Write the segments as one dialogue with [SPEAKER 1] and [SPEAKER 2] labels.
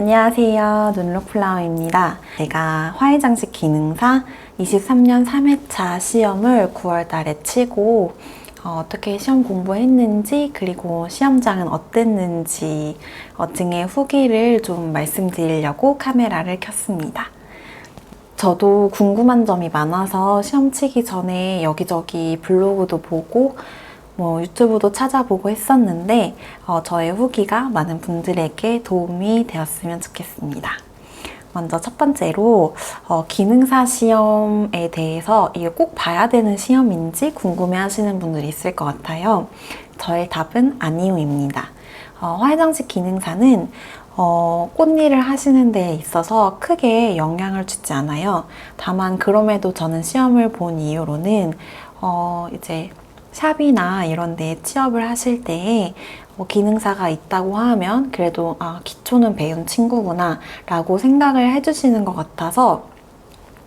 [SPEAKER 1] 안녕하세요. 눈록플라워입니다. 제가 화훼장식 기능사 23년 3회차 시험을 9월 달에 치고 어떻게 시험 공부했는지 그리고 시험장은 어땠는지 등의 후기를 좀 말씀드리려고 카메라를 켰습니다. 저도 궁금한 점이 많아서 시험 치기 전에 여기저기 블로그도 보고 유튜브도 찾아보고 했었는데 저의 후기가 많은 분들에게 도움이 되었으면 좋겠습니다. 먼저 첫 번째로 기능사 시험에 대해서 이게 꼭 봐야 되는 시험인지 궁금해 하시는 분들이 있을 것 같아요. 저의 답은 아니오입니다. 화훼장식 기능사는 꽃일을 하시는 데 있어서 크게 영향을 주지 않아요. 다만 그럼에도 저는 시험을 본 이유로는 이제 샵이나 이런 데 취업을 하실 때에 기능사가 있다고 하면 그래도 기초는 배운 친구구나 라고 생각을 해주시는 것 같아서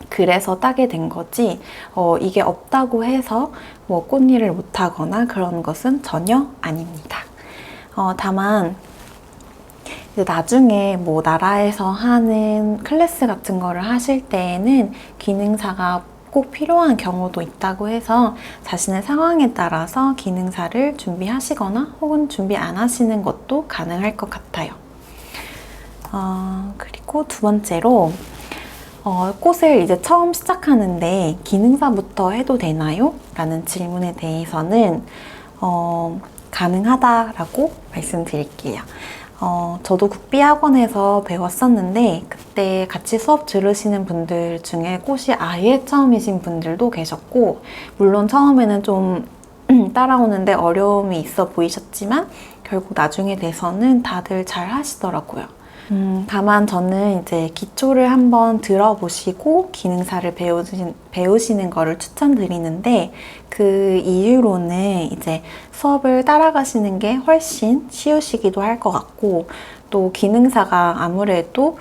[SPEAKER 1] 그래서 따게 된 거지 이게 없다고 해서 꽃일을 못하거나 그런 것은 전혀 아닙니다. 다만 이제 나중에 나라에서 하는 클래스 같은 거를 하실 때에는 기능사가 꼭 필요한 경우도 있다고 해서 자신의 상황에 따라서 기능사를 준비하시거나 혹은 준비 안 하시는 것도 가능할 것 같아요. 그리고 두 번째로 꽃을 이제 처음 시작하는데 기능사부터 해도 되나요? 라는 질문에 대해서는 가능하다라고 말씀드릴게요. 저도 국비학원에서 배웠었는데 그때 같이 수업 들으시는 분들 중에 꽃이 아예 처음이신 분들도 계셨고 물론 처음에는 좀 따라오는데 어려움이 있어 보이셨지만 결국 나중에 돼서는 다들 잘 하시더라고요. 다만 저는 이제 기초를 한번 들어보시고 기능사를 배우시는 거를 추천드리는데 그 이유로는 이제 수업을 따라가시는 게 훨씬 쉬우시기도 할 것 같고 또 기능사가 아무래도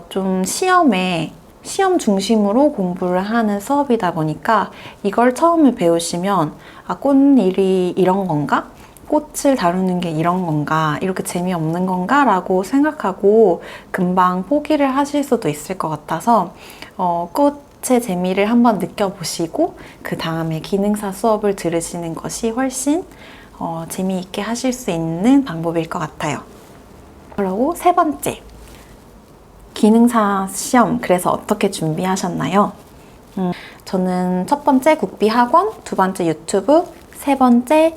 [SPEAKER 1] 좀 시험 중심으로 공부를 하는 수업이다 보니까 이걸 처음에 배우시면 꽃일이 이런 건가? 꽃을 다루는 게 이런 건가? 이렇게 재미없는 건가? 라고 생각하고 금방 포기를 하실 수도 있을 것 같아서 꽃의 재미를 한번 느껴보시고 그 다음에 기능사 수업을 들으시는 것이 훨씬 재미있게 하실 수 있는 방법일 것 같아요. 그리고 세 번째, 기능사 시험 그래서 어떻게 준비하셨나요? 저는 첫 번째 국비학원, 두 번째 유튜브, 세 번째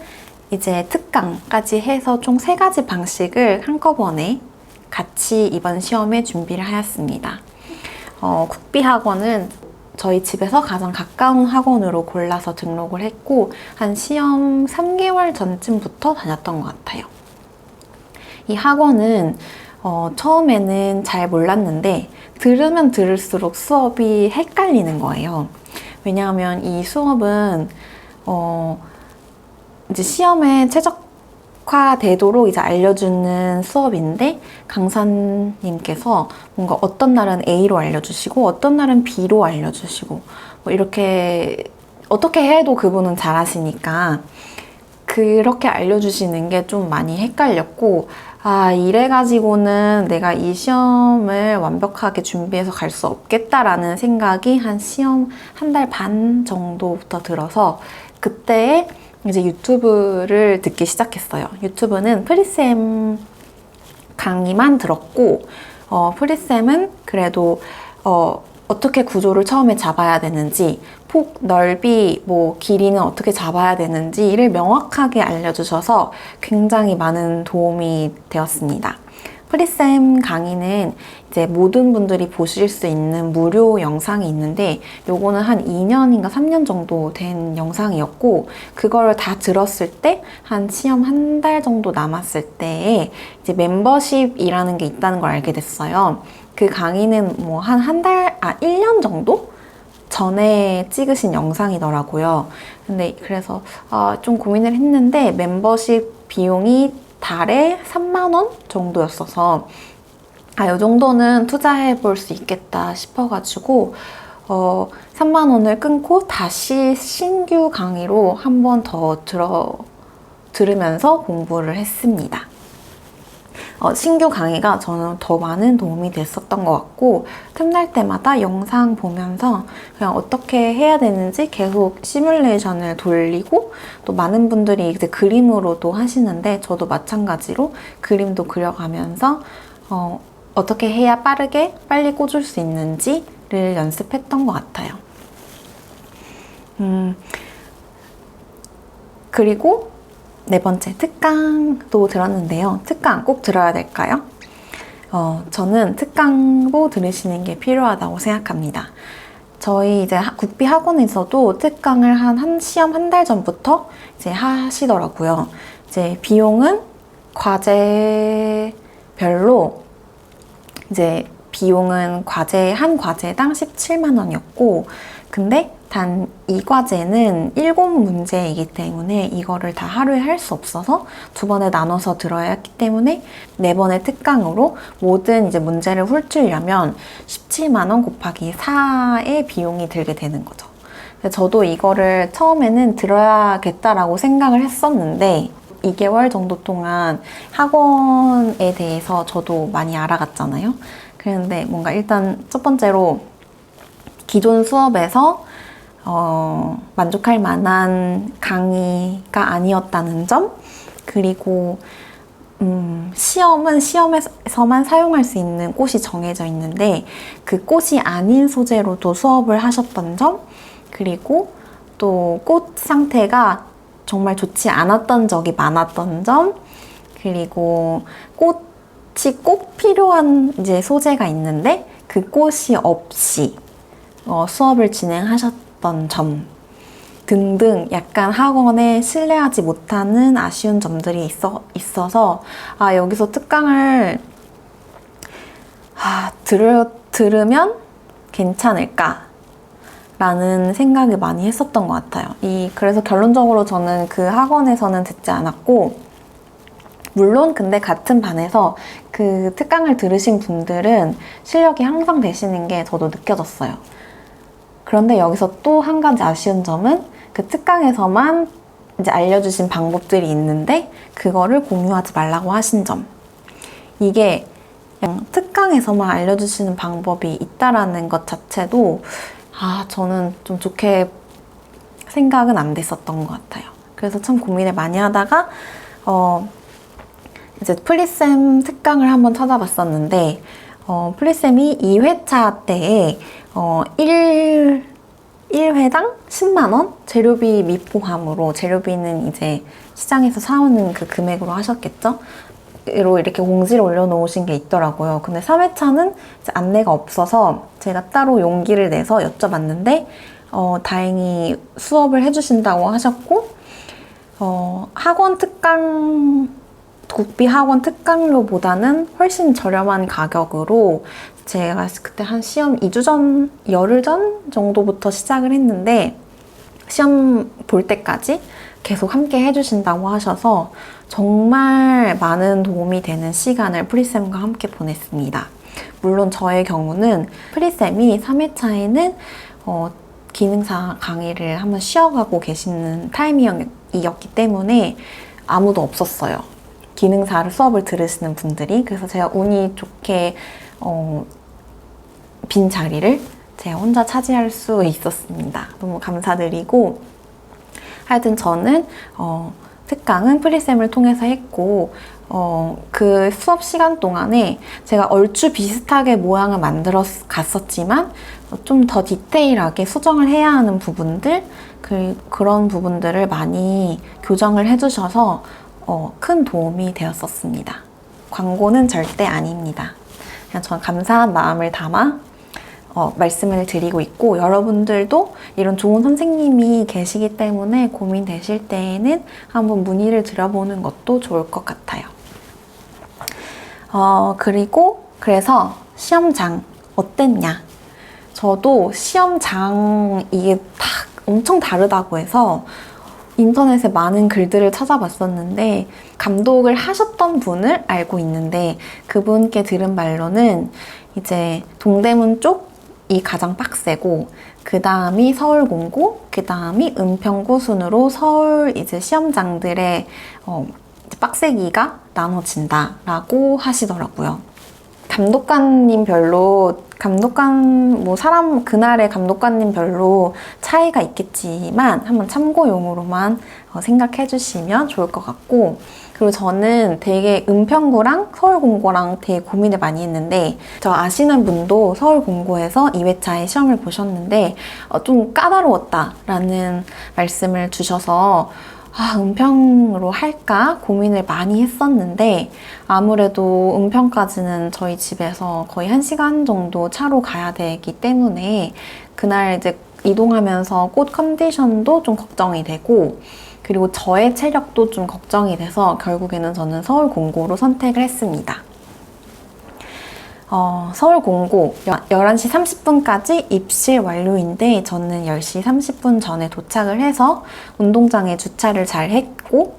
[SPEAKER 1] 이제 특강까지 해서 총 3가지 방식을 한꺼번에 같이 이번 시험에 준비를 하였습니다. 국비학원은 저희 집에서 가장 가까운 학원으로 골라서 등록을 했고 한 시험 3개월 전쯤부터 다녔던 것 같아요. 이 학원은 처음에는 잘 몰랐는데 들으면 들을수록 수업이 헷갈리는 거예요. 왜냐하면 이 수업은 이제 시험에 최적화되도록 이제 알려주는 수업인데 강사님께서 뭔가 어떤 날은 A로 알려주시고 어떤 날은 B로 알려주시고 이렇게 어떻게 해도 그분은 잘하시니까 그렇게 알려주시는 게 좀 많이 헷갈렸고 이래가지고는 내가 이 시험을 완벽하게 준비해서 갈 수 없겠다라는 생각이 한 시험 1달 반 정도부터 들어서 그때 이제 유튜브를 듣기 시작했어요. 유튜브는 프리쌤 강의만 들었고 프리쌤은 그래도 어떻게 구조를 처음에 잡아야 되는지 폭, 넓이, 길이는 어떻게 잡아야 되는지를 명확하게 알려주셔서 굉장히 많은 도움이 되었습니다. 프리쌤 강의는 이제 모든 분들이 보실 수 있는 무료 영상이 있는데 요거는 한 2년인가 3년 정도 된 영상이었고 그걸 다 들었을 때 한 시험 1달 정도 남았을 때에 이제 멤버십이라는 게 있다는 걸 알게 됐어요. 그 강의는 1년 정도 전에 찍으신 영상이더라고요. 근데 그래서 좀 고민을 했는데 멤버십 비용이 달에 3만 원 정도였어서 이 정도는 투자해 볼 수 있겠다 싶어가지고 3만 원을 끊고 다시 신규 강의로 한 번 더 들으면서 공부를 했습니다. 신규 강의가 저는 더 많은 도움이 됐었던 것 같고, 틈날 때마다 영상 보면서 그냥 어떻게 해야 되는지 계속 시뮬레이션을 돌리고, 또 많은 분들이 이제 그림으로도 하시는데 저도 마찬가지로 그림도 그려가면서 어떻게 해야 빨리 꽂을 수 있는지를 연습했던 것 같아요. 그리고 네 번째, 특강도 들었는데요. 특강 꼭 들어야 될까요? 저는 특강도 들으시는 게 필요하다고 생각합니다. 저희 이제 국비 학원에서도 특강을 시험 한 달 전부터 이제 하시더라고요. 이제 비용은 과제별로 이제 비용은 한 과제당 17만 원이었고, 근데 단 이 과제는 7문제이기 때문에 이거를 다 하루에 할 수 없어서 2번에 나눠서 들어야 했기 때문에 4번의 특강으로 모든 이제 문제를 훑으려면 17만 원 곱하기 4의 비용이 들게 되는 거죠. 저도 이거를 처음에는 들어야겠다라고 생각을 했었는데 2개월 정도 동안 학원에 대해서 저도 많이 알아갔잖아요. 그런데 뭔가 일단 첫 번째로 기존 수업에서 만족할 만한 강의가 아니었다는 점, 그리고 시험은 시험에서만 사용할 수 있는 꽃이 정해져 있는데 그 꽃이 아닌 소재로도 수업을 하셨던 점, 그리고 또 꽃 상태가 정말 좋지 않았던 적이 많았던 점, 그리고 꽃이 꼭 필요한 이제 소재가 있는데 그 꽃이 없이 수업을 진행하셨던 점 등등 약간 학원에 신뢰하지 못하는 아쉬운 점들이 있어서 여기서 특강을 들으면 괜찮을까? 라는 생각을 많이 했었던 것 같아요. 그래서 결론적으로 저는 그 학원에서는 듣지 않았고, 물론 근데 같은 반에서 그 특강을 들으신 분들은 실력이 향상 되시는 게 저도 느껴졌어요. 그런데 여기서 또 한 가지 아쉬운 점은 그 특강에서만 이제 알려주신 방법들이 있는데 그거를 공유하지 말라고 하신 점. 이게 그냥 특강에서만 알려주시는 방법이 있다라는 것 자체도 저는 좀 좋게 생각은 안 됐었던 것 같아요. 그래서 참 고민을 많이 하다가 이제 플리쌤 특강을 한번 찾아봤었는데 플리쌤이 2회차 때에 1회당 10만 원? 재료비 미포함으로, 재료비는 이제 시장에서 사오는 그 금액으로 하셨겠죠? 이렇게 공지를 올려놓으신 게 있더라고요. 근데 3회차는 안내가 없어서 제가 따로 용기를 내서 여쭤봤는데 다행히 수업을 해주신다고 하셨고, 국비 학원 특강료보다는 훨씬 저렴한 가격으로 제가 그때 한 시험 2주 전, 열흘 전 정도부터 시작을 했는데 시험 볼 때까지 계속 함께 해주신다고 하셔서 정말 많은 도움이 되는 시간을 프리쌤과 함께 보냈습니다. 물론 저의 경우는 프리쌤이 3회차에는 기능사 강의를 한번 쉬어가고 계시는 타이밍이었기 때문에 아무도 없었어요. 기능사를 수업을 들으시는 분들이. 그래서 제가 운이 좋게 빈 자리를 제가 혼자 차지할 수 있었습니다. 너무 감사드리고, 하여튼 저는 특강은 프리쌤을 통해서 했고, 그 수업 시간 동안에 제가 얼추 비슷하게 모양을 만들어 갔었지만 좀 더 디테일하게 수정을 해야 하는 부분들, 그런 부분들을 많이 교정을 해주셔서 큰 도움이 되었었습니다. 광고는 절대 아닙니다. 그냥 저는 감사한 마음을 담아 말씀을 드리고 있고, 여러분들도 이런 좋은 선생님이 계시기 때문에 고민되실 때에는 한번 문의를 드려보는 것도 좋을 것 같아요. 그래서 시험장 어땠냐? 저도 시험장 이게 엄청 다르다고 해서 인터넷에 많은 글들을 찾아봤었는데, 감독을 하셨던 분을 알고 있는데 그분께 들은 말로는 이제 동대문 쪽이 가장 빡세고, 그 다음이 서울공고, 그 다음이 은평구 순으로 서울 이제 시험장들의 빡세기가 나눠진다라고 하시더라고요. 그날의 감독관님별로 차이가 있겠지만 한번 참고용으로만 생각해 주시면 좋을 것 같고, 그리고 저는 되게 은평구랑 서울공고랑 되게 고민을 많이 했는데, 저 아시는 분도 서울공고에서 2회차에 시험을 보셨는데 좀 까다로웠다라는 말씀을 주셔서 은평으로 할까 고민을 많이 했었는데, 아무래도 은평까지는 저희 집에서 거의 1시간 정도 차로 가야 되기 때문에 그날 이제 이동하면서 꽃 컨디션도 좀 걱정이 되고, 그리고 저의 체력도 좀 걱정이 돼서 결국에는 저는 서울공고로 선택을 했습니다. 서울공고 11시 30분까지 입실 완료인데, 저는 10시 30분 전에 도착을 해서 운동장에 주차를 잘 했고,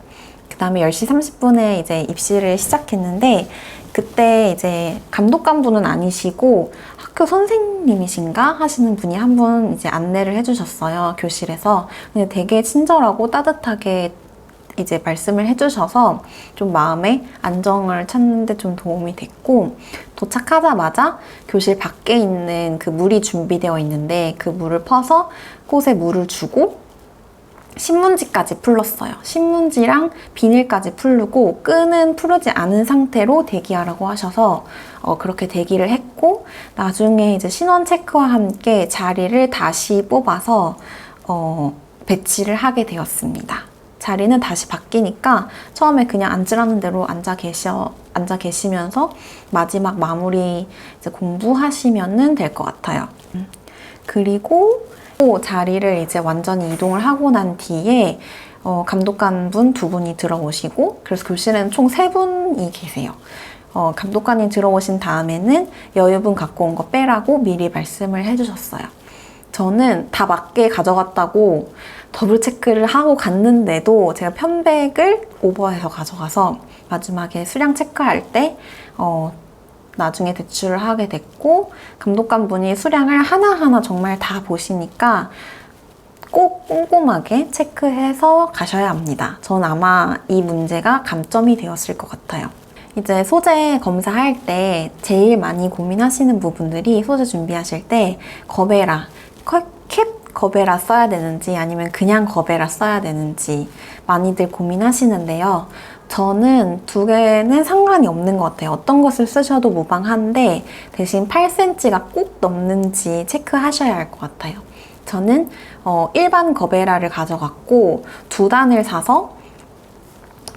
[SPEAKER 1] 그 다음에 10시 30분에 이제 입실을 시작했는데, 그때 이제 감독관분은 아니시고 학교 선생님이신가 하시는 분이 한 분 이제 안내를 해주셨어요, 교실에서. 근데 되게 친절하고 따뜻하게 이제 말씀을 해주셔서 좀 마음의 안정을 찾는 데 좀 도움이 됐고, 도착하자마자 교실 밖에 있는 그 물이 준비되어 있는데 그 물을 퍼서 꽃에 물을 주고 신문지까지 풀렀어요. 신문지랑 비닐까지 풀르고 끈은 풀지 않은 상태로 대기하라고 하셔서 그렇게 대기를 했고, 나중에 이제 신원 체크와 함께 자리를 다시 뽑아서 배치를 하게 되었습니다. 자리는 다시 바뀌니까 처음에 그냥 앉으라는 대로 앉아 계시면서 마지막 마무리 이제 공부하시면 될 것 같아요. 그리고 자리를 이제 완전히 이동을 하고 난 뒤에 감독관분 2분이 들어오시고, 그래서 교실에는 총 3분이 계세요. 감독관이 들어오신 다음에는 여유분 갖고 온 거 빼라고 미리 말씀을 해주셨어요. 저는 다 맞게 가져갔다고 더블 체크를 하고 갔는데도 제가 편백을 오버해서 가져가서 마지막에 수량 체크할 때 나중에 제출을 하게 됐고, 감독관분이 수량을 하나하나 정말 다 보시니까 꼭 꼼꼼하게 체크해서 가셔야 합니다. 전 아마 이 문제가 감점이 되었을 것 같아요. 이제 소재 검사할 때 제일 많이 고민하시는 부분들이, 소재 준비하실 때 거베라, 캡 거베라 써야 되는지 아니면 그냥 거베라 써야 되는지 많이들 고민하시는데요. 저는 2개는 상관이 없는 것 같아요. 어떤 것을 쓰셔도 무방한데 대신 8cm가 꼭 넘는지 체크하셔야 할 것 같아요. 저는 일반 거베라를 가져갔고 2단을 사서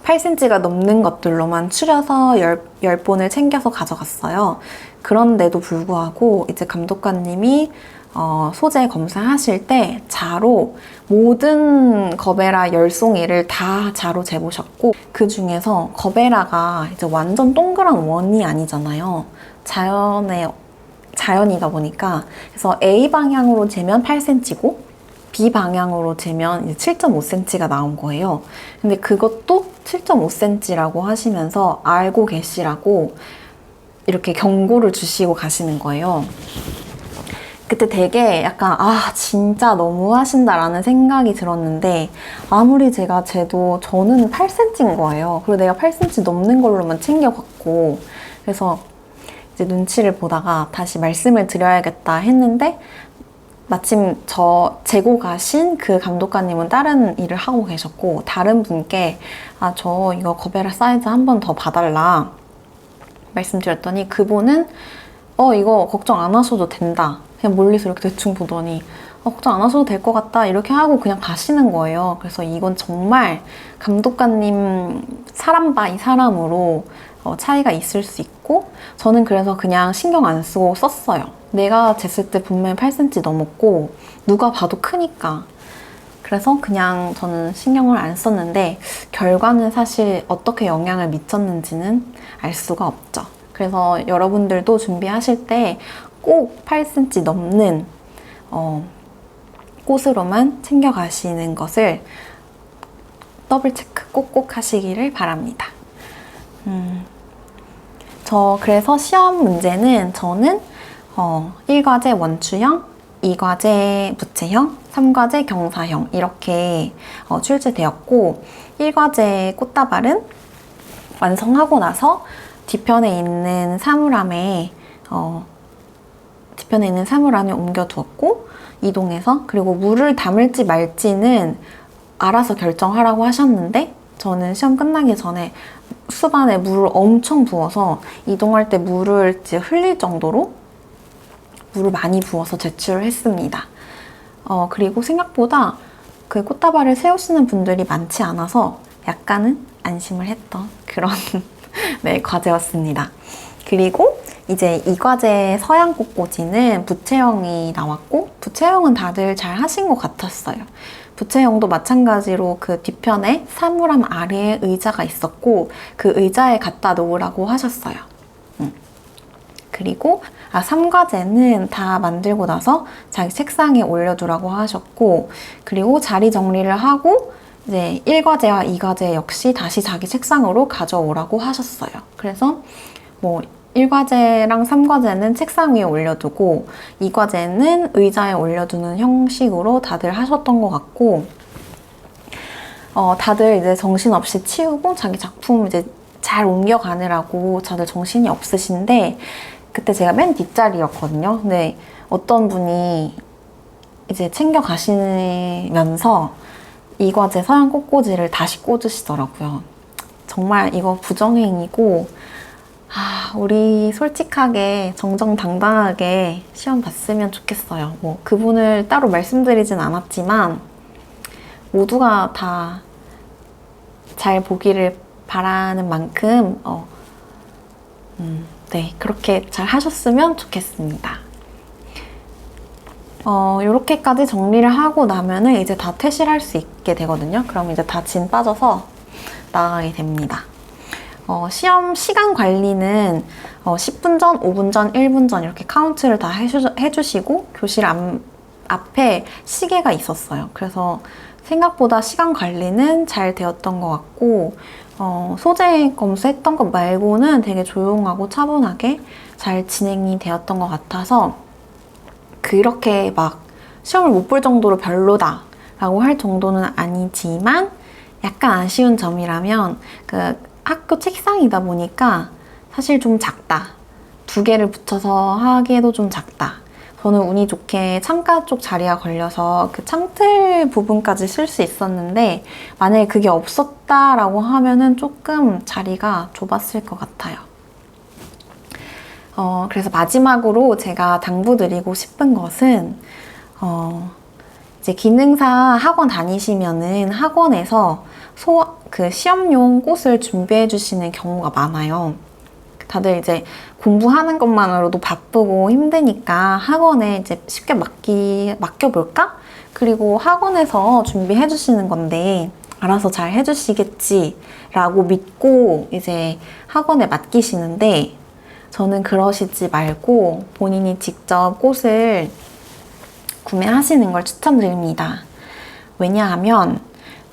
[SPEAKER 1] 8cm가 넘는 것들로만 추려서 10본을 챙겨서 가져갔어요. 그런데도 불구하고 이제 감독관님이 소재 검사하실 때 자로 모든 거베라 10송이를 다 자로 재보셨고, 그 중에서 거베라가 이제 완전 동그란 원이 아니잖아요. 자연이다 보니까. 그래서 A 방향으로 재면 8cm고 B 방향으로 재면 이제 7.5cm가 나온 거예요. 근데 그것도 7.5cm라고 하시면서 알고 계시라고 이렇게 경고를 주시고 가시는 거예요. 그때 되게 약간 진짜 너무하신다라는 생각이 들었는데, 아무리 제가 재도 저는 8cm인 거예요. 그리고 내가 8cm 넘는 걸로만 챙겨갔고, 그래서 이제 눈치를 보다가 다시 말씀을 드려야겠다 했는데, 마침 재고 가신 그 감독관님은 다른 일을 하고 계셨고, 다른 분께 저 이거 거베라 사이즈 한 번 더 봐달라 말씀드렸더니, 그분은 이거 걱정 안 하셔도 된다, 그냥 멀리서 이렇게 대충 보더니 걱정 안 하셔도 될 것 같다 이렇게 하고 그냥 가시는 거예요. 그래서 이건 정말 감독관님 사람 바이 사람으로 차이가 있을 수 있고, 저는 그래서 그냥 신경 안 쓰고 썼어요. 내가 쟀을 때 분명히 8cm 넘었고 누가 봐도 크니까. 그래서 그냥 저는 신경을 안 썼는데, 결과는 사실 어떻게 영향을 미쳤는지는 알 수가 없죠. 그래서 여러분들도 준비하실 때 꼭 8cm 넘는 꽃으로만 챙겨가시는 것을 더블 체크 꼭꼭 하시기를 바랍니다. 그래서 시험 문제는 저는 1과제 원추형, 2과제 부채형, 3과제 경사형 이렇게 출제되었고, 1과제 꽃다발은 완성하고 나서 뒤편에 있는 사물함에 옮겨두었고 이동해서, 그리고 물을 담을지 말지는 알아서 결정하라고 하셨는데 저는 시험 끝나기 전에 수반에 물을 엄청 부어서 이동할 때 물을 이제 흘릴 정도로 물을 많이 부어서 제출을 했습니다. 그리고 생각보다 그 꽃다발을 세우시는 분들이 많지 않아서 약간은 안심을 했던 그런 네, 과제였습니다. 그리고 이제 이 과제 서양 꽃꽂이는 부채형이 나왔고, 부채형은 다들 잘 하신 것 같았어요. 부채형도 마찬가지로 그 뒤편에 사물함 아래에 의자가 있었고 그 의자에 갖다 놓으라고 하셨어요. 그리고 3과제는 다 만들고 나서 자기 책상에 올려두라고 하셨고, 그리고 자리 정리를 하고 이제 1과제와 2과제 역시 다시 자기 책상으로 가져오라고 하셨어요. 그래서 뭐 1과제랑 3과제는 책상 위에 올려두고 2과제는 의자에 올려두는 형식으로 다들 하셨던 것 같고, 다들 이제 정신없이 치우고 자기 작품 이제 잘 옮겨가느라고 다들 정신이 없으신데, 그때 제가 맨 뒷자리였거든요. 근데 어떤 분이 이제 챙겨 가시면서 이 과제 서양 꽃꽂이를 다시 꽂으시더라고요. 정말 이거 부정행위고, 우리 솔직하게 정정당당하게 시험 봤으면 좋겠어요. 뭐 그분을 따로 말씀드리진 않았지만 모두가 다 잘 보기를 바라는 만큼 네, 그렇게 잘 하셨으면 좋겠습니다. 이렇게까지 정리를 하고 나면은 이제 다 퇴실할 수 있게 되거든요. 그럼 이제 다 진 빠져서 나가게 됩니다. 시험 시간 관리는 10분 전, 5분 전, 1분 전 이렇게 카운트를 다 해주시고 교실 앞에 시계가 있었어요. 그래서 생각보다 시간 관리는 잘 되었던 것 같고, 소재 검수했던 것 말고는 되게 조용하고 차분하게 잘 진행이 되었던 것 같아서 그렇게 막 시험을 못 볼 정도로 별로다 라고 할 정도는 아니지만, 약간 아쉬운 점이라면 그 학교 책상이다 보니까 사실 좀 작다. 2개를 붙여서 하기에도 좀 작다. 저는 운이 좋게 창가 쪽 자리가 걸려서 그 창틀 부분까지 쓸 수 있었는데, 만약에 그게 없었다라고 하면은 조금 자리가 좁았을 것 같아요. 그래서 마지막으로 제가 당부드리고 싶은 것은, 이제 기능사 학원 다니시면은 학원에서 그 시험용 꽃을 볼해 주시는 경우가 많아요. 다들 이제 공부하는 것만으로도 바쁘고 힘드니까 학원에 이제 쉽게 맡겨볼까? 그리고 학원에서 준비해 주시는 건데 알아서 잘 해주시겠지 라고 믿고 이제 학원에 맡기시는데, 저는 그러시지 말고 본인이 직접 꽃을 구매하시는 걸 추천드립니다. 왜냐하면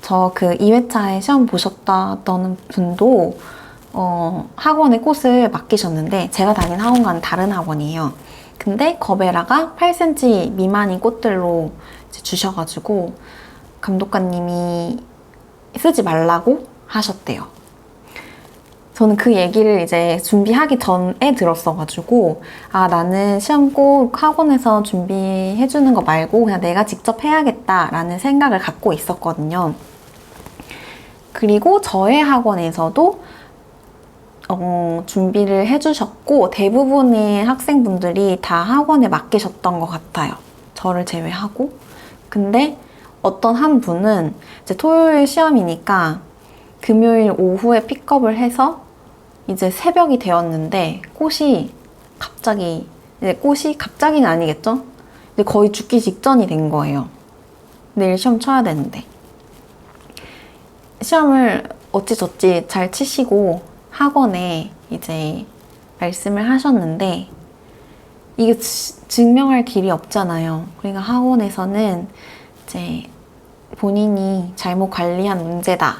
[SPEAKER 1] 저 그 2회차에 시험 보셨다던 분도 학원에 꽃을 맡기셨는데, 제가 다닌 학원과는 다른 학원이에요. 근데 거베라가 8cm 미만인 꽃들로 이제 주셔가지고 감독관님이 쓰지 말라고 하셨대요. 저는 그 얘기를 이제 준비하기 전에 들었어가지고, 나는 시험 꼭 학원에서 준비해주는 거 말고 그냥 내가 직접 해야겠다라는 생각을 갖고 있었거든요. 그리고 저의 학원에서도 준비를 해주셨고, 대부분의 학생분들이 다 학원에 맡기셨던 것 같아요. 저를 제외하고. 근데 어떤 한 분은 이제 토요일 시험이니까 금요일 오후에 픽업을 해서 이제 새벽이 되었는데 꽃이 갑자기는 아니겠죠? 이제 거의 죽기 직전이 된 거예요. 내일 시험 쳐야 되는데. 시험을 어찌저찌 잘 치시고 학원에 이제 말씀을 하셨는데, 이게 증명할 길이 없잖아요. 그러니까 학원에서는 이제 본인이 잘못 관리한 문제다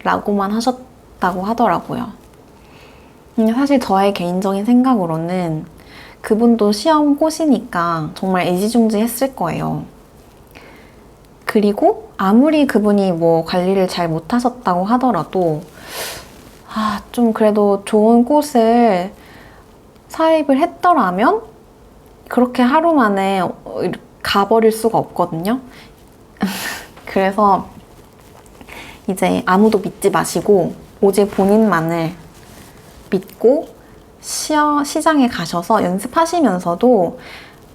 [SPEAKER 1] 라고만 하셨다고 하더라고요. 근데 사실 저의 개인적인 생각으로는 그분도 시험 꽃이니까 정말 애지중지했을 거예요. 그리고 아무리 그분이 뭐 관리를 잘 못하셨다고 하더라도 좀 그래도 좋은 꽃을 사입을 했더라면 그렇게 하루 만에 가버릴 수가 없거든요. 그래서 이제 아무도 믿지 마시고 오직 본인만을 믿고 시장에 가셔서 연습하시면서도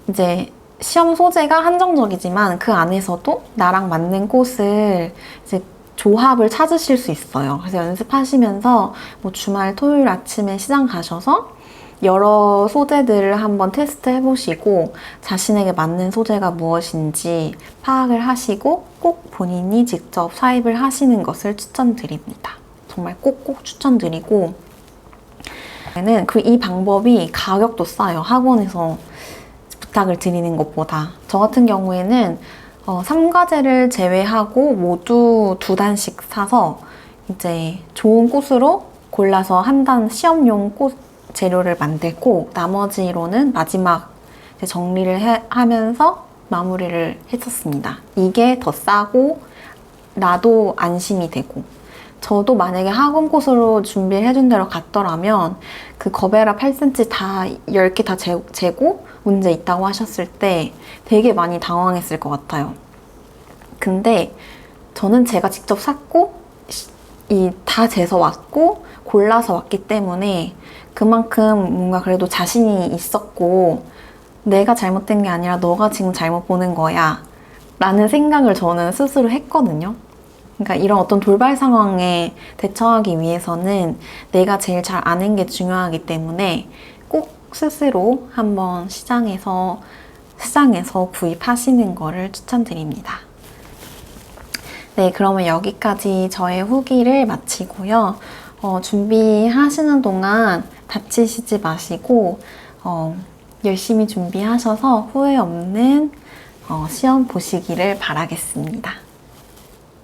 [SPEAKER 1] 이제 시험 소재가 한정적이지만 그 안에서도 나랑 맞는 꽃을 이제 조합을 찾으실 수 있어요. 그래서 연습하시면서 뭐 주말 토요일 아침에 시장 가셔서 여러 소재들을 한번 테스트 해보시고 자신에게 맞는 소재가 무엇인지 파악을 하시고 꼭 본인이 직접 사입을 하시는 것을 추천드립니다. 정말 꼭꼭 추천드리고 이 방법이 가격도 싸요. 학원에서 부탁을 드리는 것보다. 저 같은 경우에는 3과제를 제외하고 모두 2단씩 사서 이제 좋은 꽃으로 골라서 한 단 시험용 꽃 재료를 만들고 나머지로는 마지막 정리를 하면서 마무리를 했었습니다. 이게 더 싸고 나도 안심이 되고 저도 만약에 학원 꽃으로 준비를 해준 대로 갔더라면 그 거베라 8cm 다 10개 다 재고 문제 있다고 하셨을 때 되게 많이 당황했을 것 같아요. 근데 저는 제가 직접 샀고 다 재서 왔고 골라서 왔기 때문에 그만큼 뭔가 그래도 자신이 있었고 내가 잘못된 게 아니라 너가 지금 잘못 보는 거야 라는 생각을 저는 스스로 했거든요. 그러니까 이런 어떤 돌발 상황에 대처하기 위해서는 내가 제일 잘 아는 게 중요하기 때문에 꼭 스스로 한번 시장에서 구입하시는 거를 추천드립니다. 네, 그러면 여기까지 저의 후기를 마치고요. 준비하시는 동안 다치시지 마시고 열심히 준비하셔서 후회 없는 시험 보시기를 바라겠습니다.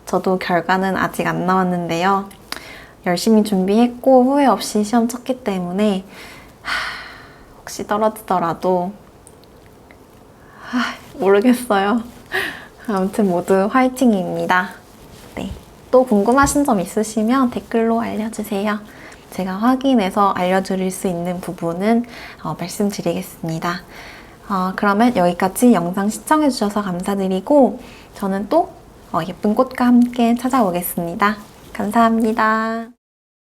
[SPEAKER 1] 저도 결과는 아직 안 나왔는데요. 열심히 준비했고 후회 없이 시험 쳤기 때문에 혹시 떨어지더라도 모르겠어요. 아무튼 모두 화이팅입니다. 네, 또 궁금하신 점 있으시면 댓글로 알려주세요. 제가 확인해서 알려드릴 수 있는 부분은 말씀드리겠습니다. 그러면 여기까지 영상 시청해주셔서 감사드리고 저는 또 예쁜 꽃과 함께 찾아오겠습니다. 감사합니다.